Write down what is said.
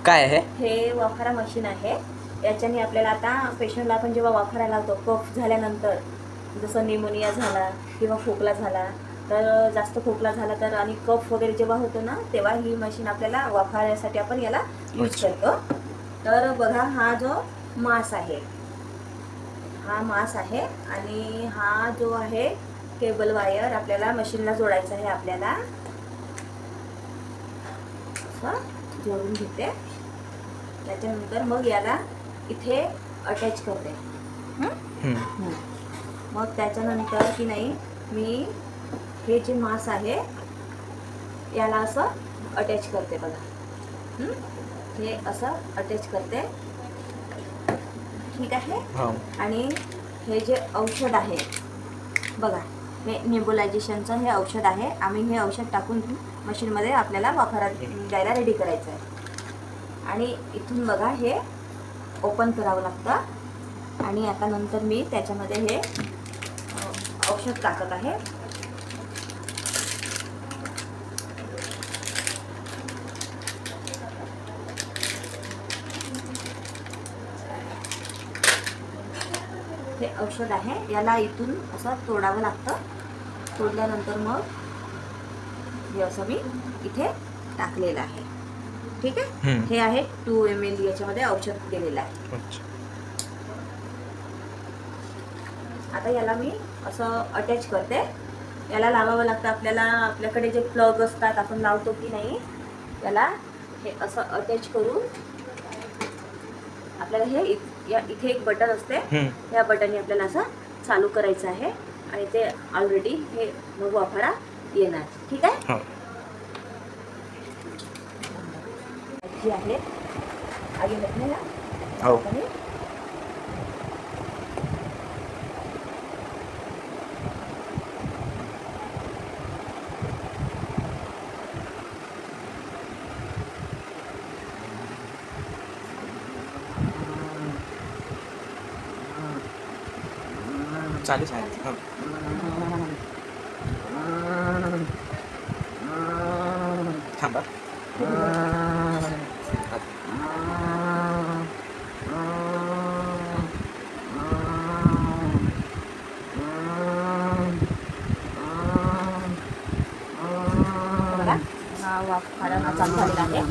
काय आहे? हे वाफारा मशीन आहे. याच्याने आपल्याला आता पेशंटला आपण जेव्हा वाफारा लावतो कफ झाल्यानंतर, जसं निमोनिया झाला किंवा खोकला झाला, तर जास्त खोकला झाला तर आणि कफ वगैरे जेव्हा होतो ना, तेव्हा ही मशीन आपल्याला वाफाऱ्यासाठी आपण याला यूज अच्छा. करतो. तर बघा, हा जो मास आहे, हा मास आहे आणि हा जो आहे केबल वायर आपल्याला मशीनला जोडायचा आहे. आपल्याला असं जोडून घेते. त्याच्यानंतर मग याला इथे अटॅच करते. मग त्याच्यानंतर की नाही, मी हे जे मास आहे याला असं अटॅच करते बघा. हे असं अटॅच करते, ठीक आहे. हो. आणि हे जे औषध आहे बघा, हे नेबुलायझेशनचं हे औषध आहे. आम्ही हे औषध टाकून मशीनमध्ये आपल्याला वाफारा द्यायला रेडी करायचं आहे. आणि इथून बघा हे ओपन करावं लागतं. आणि आता नंतर मी त्याच्यामध्ये हे औषध टाकत आहे. हे औषध आहे, याला इथून असं तोडावं लागतं. तोडल्यानंतर मग हे असं मी इथे टाकलेलं आहे, ठीक आहे. हे आहे 2 ml याच्यामध्ये औषध दिलेलं आहे. अच्छा. आता याला मी असं अटॅच करते. याला लावावं लागतं आपल्याला. आपल्याकडे जे प्लग असतात आपण लावतो की नाही, याला हे असं अटॅच करून आपल्याला हे इथे एक बटन असते, या बटनने आपल्याला असं चालू करायचं आहे आणि ते ऑलरेडी हे मग वाफारा येणार, ठीक आहे. हो. जी आहे आगी घातली ना, हो. चालूच आहे. हो. थांबा. बघा, हा वाफारा चालू झालेला आहे.